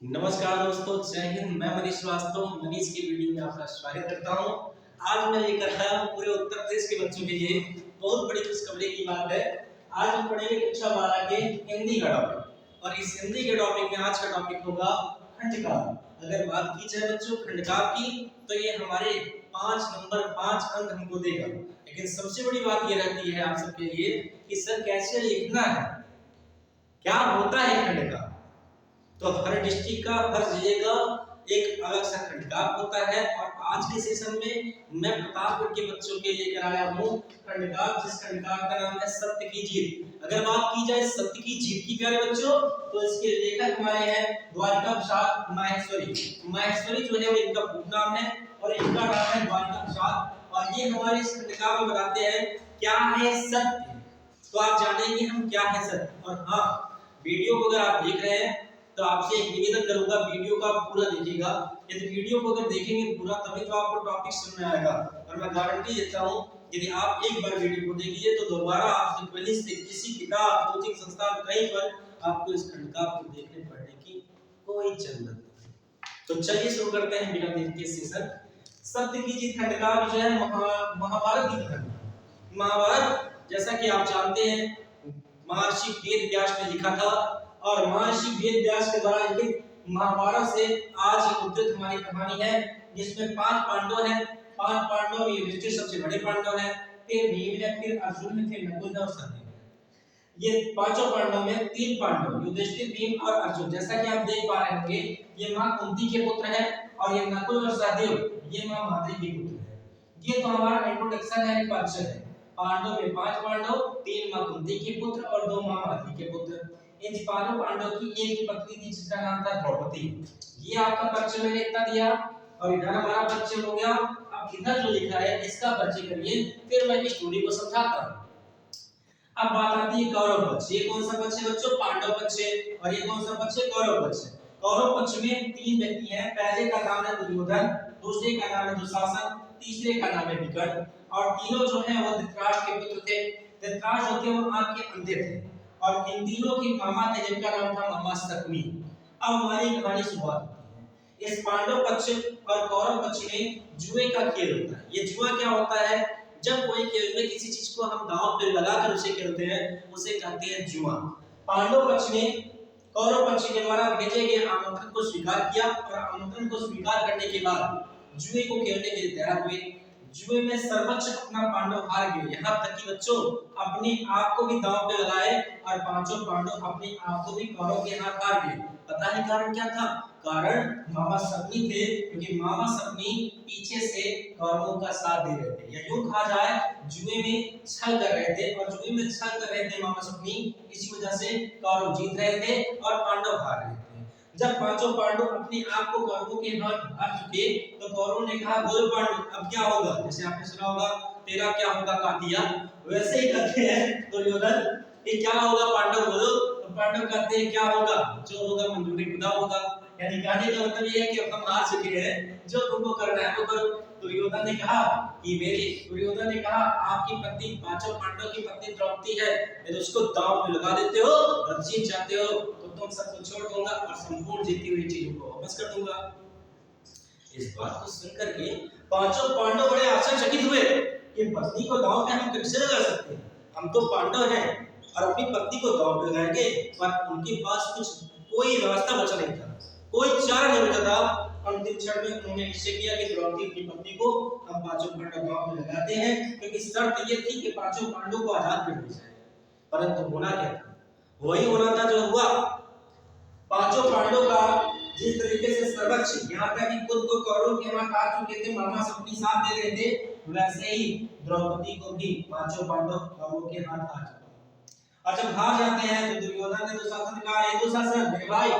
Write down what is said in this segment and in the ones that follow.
नमस्कार दोस्तों, जय हिंद। मैं मनीष श्रीवास्तव मनीष की वीडियो में आपका स्वागत करता हूं। आज मैं लेकर आया हूं पूरे उत्तर प्रदेश के बच्चों के लिए बहुत बड़ी खुशखबरी की बात है। आज हम पढ़ेंगे कक्षा 12 के हिंदी का टॉपिक, और इस हिंदी के टॉपिक में आज का टॉपिक होगा खंडकाव्य। अगर बात की जाए बच्चों खंडकाव्य की, तो ये हमारे 5 अंक हमको देगा। लेकिन सबसे बड़ी बात ये रहती है आप सबके लिए कि सर कैसे लिखना है, क्या होता है खंडकाव्य। तो हर डिस्ट्रिक्ट का हर जिले का एक अलग सा खंडकाव्य होता है, और आज के सेशन में मैं प्रतापगढ़ के बच्चों के लिए कराया हूँ खंडकाव्य, जिस खंडकाव्य का नाम है सत्य की जीत। अगर बात की जाए सत्य की जीत की प्यारे बच्चों, तो इसके लेखक हमारे हैं द्वारिका प्रसाद माहेश्वरी। माहेश्वरी जो है वो इनका पूर्ण नाम है, और इनका नाम है द्वारिका प्रसाद। और ये हमारे इस खंडकाव्य में बताते हैं क्या है सत्य। तो आप जानेंगे हम क्या है सत्य। और हाँ, वीडियो को अगर आप देख रहे हैं तो आपसे एक निवेदन करूंगा, वीडियो को आप पूरा देखिएगा। यदि वीडियो को अगर देखेंगे पूरा तभी तो आपको टॉपिक समझ में आएगा। और मैं गारंटी देता हूं यदि आप एक बार वीडियो को देखिए तो दोबारा आप सिंपली से किसी किताब, कोचिंग संस्थान कहीं पर आपको इस खंडकाव्य को देखने पढ़ने की कोई जरूरत नहीं। तो चलिए शुरू करते हैं बिना देर के सेशन। सत्य की जीत खंडकाव्य जो है महाभारत की कहानी। महाभारत जैसा कि आप जानते हैं महर्षि वेद व्यास ने लिखा था, और महर्षि वेद व्यास के द्वारा लिखित महाभारत से आज उद्धृत हमारी कहानी है, जिसमें 5 पांडव हैं। 5 पांडव में युधिष्ठिर सबसे बड़े पांडव हैं, फिर भीम है, फिर अर्जुन है, फिर नकुल और सहदेव। ये पांचों पांडव में 3 पांडव युधिष्ठिर, भीम और अर्जुन, जैसा कि आप देख पा रहे होंगे ये मां कुंती के पुत्र हैं, और ये नकुल और सहदेव ये मां माद्री के पुत्र हैं। ये तो हमारा इंट्रोडक्शन है, परिचय है। पांडव में 5 पांडव, 3 मां कुंती के पुत्र और 2 मां माद्री के पुत्र। इन पांचों पांडव की एक ही पत्नी थी जिसका नाम था द्रौपदी। ये आपका परिचय मैंने इतना दिया, और इधर हमारा परिचय हो गया। अब इधर जो लिखा है इसका परिचय करिए, फिर मैं स्टोरी को समझाता हूं। अब बात आती है कौरव पक्ष। ये कौन सा पक्ष है बच्चों? पांडव पक्ष है। और ये कौन सा पक्ष है? कौरव पक्ष है। कौरव पक्ष में 3 व्यक्ति हैं। पहले का नाम है दुर्योधन, दूसरे का नाम है दुशासन, तीसरे का नाम है विकर्ण। और तीनों जो है वो धृतराष्ट्र के पुत्र थे। धृतराष्ट्र होते वो आंख के अंधे थे, और इन तीनों के मामा थे जिनका नाम था मामा सकमी। अब हमारी कहानी शुरुआत होती है। इस पांडव पक्ष और कौरव पक्ष में जुए का खेल होता है। ये जुआ क्या होता है? जब कोई खेल में किसी चीज को हम दांव पे लगाकर उसे खेलते हैं, उसे कहते हैं जुआ। पांडव पक्ष ने कौरव पक्ष के द्वारा भेजे गए आमंत्रण को स्वीकार किया, और आमंत्रण को स्वीकार करने के बाद जुए को खेलने के लिए तैयार हुए। जुए में सर्वोच्च अपना पांडव हार गए। यहाँ तक कि बच्चों अपने आप को भी दांव पे लगाए, और पांचों पांडव अपने आप को भी कौरव के हाथ हार गए। पता नहीं कारण क्या था? कारण मामा सकनी थे, क्योंकि मामा सकनी पीछे से कौरवों का साथ दे रहे थे, या यूं कहा जाए जुए में छल कर रहे थे। और जुए में छल कर रहे थे मामा सकनी, इसी वजह से कौरव जीत रहे थे और पांडव हार रहे थे। जब पांचों पांडव अपने आप को कौरवों के हाथ हार चुके, तो कौरवों ने कहा बोल पांडव अब क्या होगा। जैसे आपने सुना होगा तेरा क्या होगा कातिया, वैसे ही कहते हैं दुर्योधन ये क्या होगा पांडव बोलो। तो पांडव कहते हैं क्या होगा, जो होगा मंजूरी खुदा होगा। यानी कहने का मतलब ये है कि हम हार चुके हैं, जो तुमको करना है वो करो। दुर्योधन ने कहा आपकी पत्नी पांचों पांडव की पत्नी द्रौपदी है, यदि उसको दांव पे लगा देते हो और जीत जाते हो तो तुम सबको छोड़ दूंगा और संपूर्ण जीती हुई चीजों को वापस कर दूंगा। इस बात को सुनकर के पांचों पांडव बड़े आश्चर्यचकित हुए कि पत्नी को दांव पे हम कैसे लगा सकते हैं? हम तो पांडव हैं और अपनी पत्नी को दांव पे लगाएंगे। पर उनके पास कोई रास्ता बचा नहीं था, कोई चारा नहीं बचा था। अंतिम क्षण में उन्होंने निश्चय किया कि द्रौपदी की पत्नी को हम पांचों पांडव दांव पे लगाते हैं, क्योंकि शर्त ये थी कि पांचों पांडव को आजाद कर दिया जाए। परंतु होना क्या था? वही होना था जो हुआ। पांचों पांडव का जिस तरीके से सर्वोच्च, यहाँ तक कि खुद को कौरवों के हाथ हार चुके थे, मामा अपनी साथ दे रहे थे, वैसे ही द्रौपदी को भी पांचों पांडव कौरवों के हाथ हार चुके। और जब हार जाते हैं तो दुर्योधन ने दुशासन कहा, "ए दुशासन मेरे भाई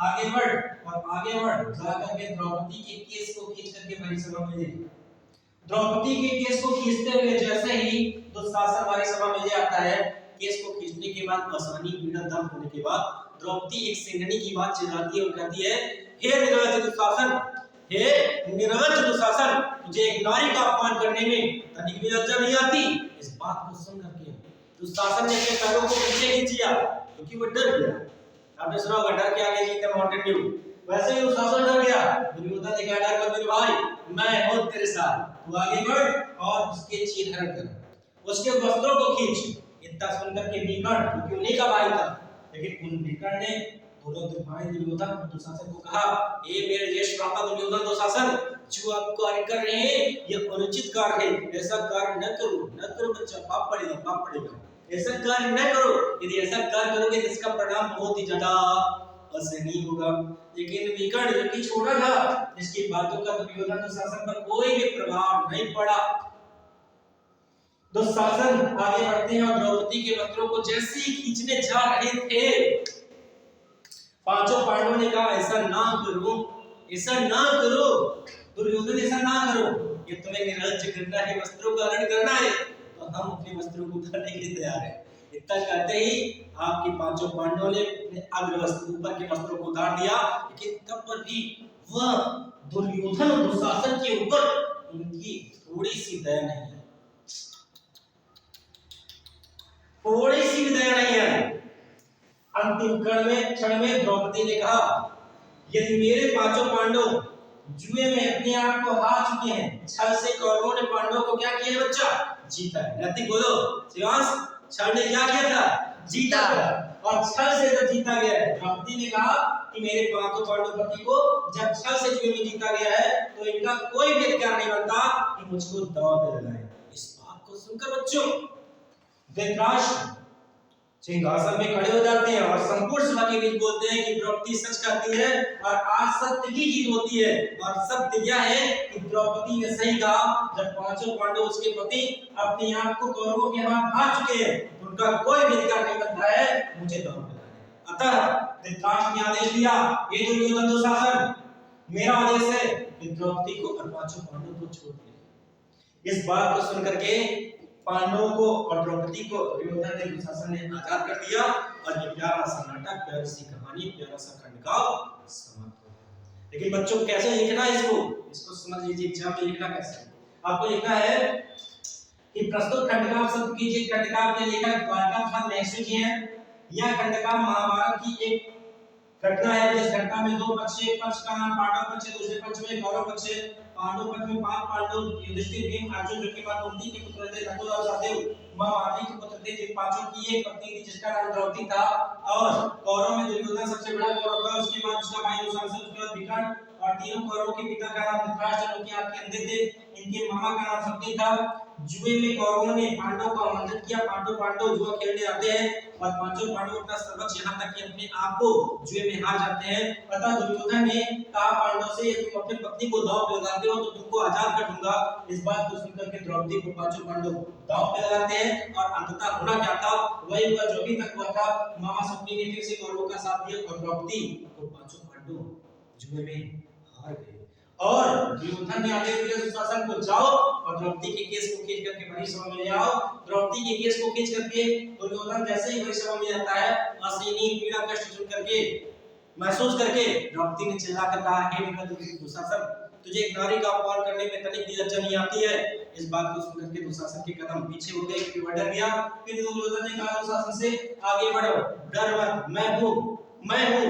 आगे बढ़", और आगे बढ़ जाकर के द्रौपदी के केस को खींच करके हमारी सभा में ले। द्रौपदी के केस को खींचते हुए जैसे ही दुशासन हमारी सभा में ले आता है, केस को खींचने के बाद आसानी पीड़ा दर्द होने के बाद द्रौपदी एक सेनानी की बात चिल्लाती है और कहती है, हे निर्लज्ज दुशासन, हे निर्लज्ज दुशासन, मुझे एक नारी का अपमान करने में तनिक भी लज्जा नहीं आती। इस बात को सुन करके दुशासन ने अपने पैरों को पीछे खींच लिया, क्योंकि वो डर गया। आपने सुना होगा डर के आगे जीत है माउंटेन ड्यू। वैसे ही दुशासन डर गया। दुर्योधन ने कहा डर मत मेरे भाई, मैं हूं तेरे साथ, तू आगे बढ़ और उसके चीर हरण कर, उसके वस्त्रों को खींच। इतना सुनकर के विकर्ण, क्योंकि उन्हीं का भाई था, लेकिन उन विकर्ण ने दोनों भाई दुर्योधन और दुशासन को कहा, ये मेरे ज्येष्ठ भ्राता दुर्योधन दुशासन, जो आप कार्य कर रहे हैं ये अनुचित कार्य है, ऐसा कार्य न करो, न करो बच्चा, पाप पड़ेगा, पाप पड़ेगा, ऐसा कार्य न करो। यदि ऐसा कार्य करोगे तो इसका परिणाम बहुत ही ज्यादा असहनीय होगा। लेकिन विकर्ण जो कि छोटा था, इसकी बातों का दुर्योधन दुशासन पर कोई भी प्रभाव नहीं पड़ा। दुशासन आगे बढ़ते हैं और द्रौपदी के वस्त्रों को जैसे ही खींचने जा रहे थे, पांचों पांडवों ने कहा ऐसा ना करो, ऐसा ना करो दुर्योधन, ऐसा ना करो, ये तुम्हें निराज्य करना है, वस्त्रों का हरण करना है, तो हम अपने वस्त्रों को उतारने के लिए तैयार हैं। इतना कहते ही आपके पांचों पांडवों ने अपने अग्रवस्त्र ऊपर के वस्त्रों को उतार दिया, लेकिन तब पर भी वह दुर्योधन और दुशासन के ऊपर उनकी थोड़ी सी दया नहीं है, थोड़ी सी भी दया नहीं है। अंतिम क्षण में द्रौपदी ने कहा, यदि मेरे पांचों पांडव जुए में अपने आप को हार चुके हैं, छल से कौरवों ने पांडवों को क्या किया बच्चा, जीता है। नैतिक बोलो शिवांश, छल ने क्या किया था, जीता था, और छल से तो जीता गया है। द्रौपदी ने कहा कि मेरे पांचों पांडव पति को जब छल से जुए में जीता गया है, तो इनका कोई भी अधिकार नहीं बनता कि मुझको दांव पे लगाए। इस बात को सुनकर बच्चों धृतराष्ट्र सिंहासन में खड़े हो जाते हैं और संपूर्ण सभा के बीच बोलते हैं कि द्रौपदी सच कहती है और आज सत्य की जीत होती है। और सत्य क्या है कि द्रौपदी ने सही कहा, जब पांचों पांडव उसके पति अपने आप को कौरवों के हाथ हार चुके हैं, उनका कोई भी अधिकार नहीं बनता है मुझे दांव पे लगाने। अतः धृतराष्ट्र ने आदेश दिया, ये दुर्योधन दुशासन, मेरा आदेश है कि द्रौपदी को और पांचों पांडवों को छोड़ दे। इस बात को सुनकर के पांडवों को और द्रौपदी को दुर्योधन ने दुशासन ने आजाद कर दिया और ये प्यारा सा नाटक, प्यारी सी कहानी, प्यारा सा खंडकाव्य समाप्त हो गया। लेकिन बच्चों कैसे लिखना है इसको समझ लीजिए। एग्जाम में लिखना कैसे, आपको लिखना है कि प्रस्तुत खंडकाव्य शब्द कीजिए, खंडकाव्य के लेखक द्वारकाधीश महर्षि जी हैं। यह खंडकाव्य महाभारत की एक घटना है, जिस घटना में दो पक्ष, एक पक्ष का नाम पांडव पक्ष है, दूसरे पक्ष में कौरव पक्ष है। पांडव पक्ष में 5 पांडव युधिष्ठिर, भीम, अर्जुन, जो कि बात कुंती के पुत्र थे, नकुल और सहदेव, महाभारती के पुत्र थे। जिन पांचों की एक पत्नी थी जिसका नाम द्रौपदी था। और कौरव में दुर्योधन सबसे बड़ा कौरव था, उसके बाद उसका भाई दुशासन, उसके बाद विकर्ण, और तीनों कौरवों के पिता का नाम धृतराष्ट्र, जो कि आपके अंधे थे। इनके मामा का नाम शकुनि था। जुए में कौरवों ने पांडव का आमंत्रण किया। पांडव जुआ खेलने आते हैं और पांचों पांडव अपना सर्वस्व यहाँ तक कि अपने आप को जुए में हार जाते हैं। अतः दुर्योधन ने कहा पांडव से, तुम अपनी पत्नी को दांव पे लगाते हो तो तुमको आजाद कर दूंगा। इस बात को सुनकर के द्रौपदी को पांचों पांडव दांव पे लगाते हैं और अंततः होना क्या था वही हुआ जो अभी तक हुआ था। मामा शकुनि ने फिर से कौरवों का साथ दिया और द्रौपदी को पांचों पांडव जुए में हार गए। और दुर्योधन ने आदेश दिया दुशासन को, जाओ और द्रौपदी के केस को खींच करके बड़ी सभा में ले आओ। द्रौपदी के केस को खींच करके दुर्योधन जैसे ही बड़ी सभा में आता है, असहनीय पीड़ा कष्ट सुन करके महसूस करके द्रौपदी ने चिल्लाकर कहा, हे दुशासन, तुझे एक नारी का अपमान करने में तनिक भी लज्जा नहीं आती है। इस बात को सुनकर के दुशासन के कदम पीछे हो गए, फिर डर गया। फिर दुर्योधन ने कहा दुशासन से, आगे बढ़ो, डर मत, मैं हूं,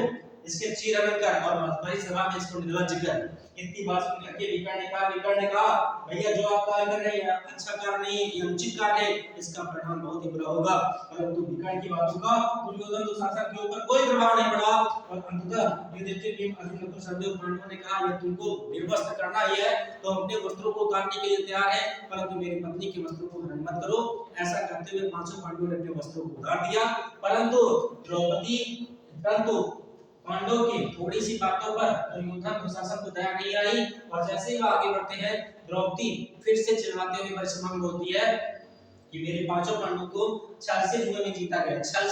इसके चीर हरण कर और बड़ी सभा में इसको निर्लज्ज कर। इतनी बात सुन करके विकर्ण ने कहा भैया जो आप कार्य कर रहे हैं अच्छा कार्य नहीं है, ये अनुचित कार्य है, इसका परिणाम बहुत ही बुरा होगा। परंतु विकर्ण की बातों का दुर्योधन दुशासन के ऊपर कोई प्रभाव नहीं पड़ा और अंततः युधिष्ठिर, भीम, अर्जुन, नकुल, सहदेव, पांडवों ने कहा ये तुमको निर्वस्त्र करना ही है तो अपने वस्त्रों को उतारने के लिए तैयार है, परंतु मेरी पत्नी के वस्त्रों को हरण मत करो। ऐसा कहते हुए पांचों पांडवों ने अपने वस्त्रों को उतार दिया। परंतु पांडव की थोड़ी सी बातों पर दुर्योधन दुशासन को दया नहीं आई और जैसे ही वो आगे बढ़ते हैं द्रौपदी फिर से चिल्लाते हुए बड़ी सभा में बोलती है कि मेरे पांचों पांडवों को छल से जुए में जीता गया, छल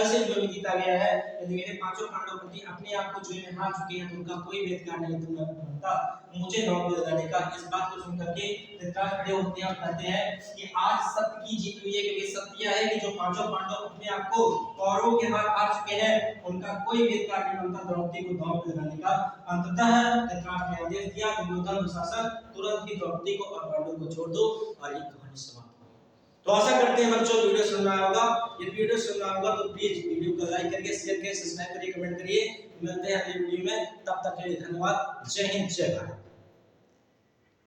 से जुए में जीता गया है। यदि मेरे पांचों पांडव पति अपने आप को जुए में हार चुके हैं तो उनका कोई भी अधिकार नहीं तुमने बनता मुझे दांव पे लगाने का। इस बात को सुनकर के धृतराष्ट्र खड़े होते हैं और कहते हैं कि आज सत्य की जीत हुई है, क्योंकि सत्य यह है कि जो पांचों पांडव अपने आप को कौरवों के हाथ हार चुके हैं उनका कोई भी अधिकार नहीं बनता द्रौपदी को दांव पे लगाने का। अंततः धृतराष्ट्र ने आदेश दिया दुर्योधन दुशासन तुरंत ही द्रौपदी को और पांडवों को छोड़ दो और ये कहानी समाप्त हो गई। तो आशा करते हैं बच्चों वीडियो सुन रहा होगा। यदि वीडियो सुन रहा होगा तो प्लीज वीडियो को लाइक करिए, शेयर करिए, सब्सक्राइब करिए, कमेंट करिए। मिलते हैं अगली वीडियो में, तब तक के लिए धन्यवाद। जय हिंद, जय भारत।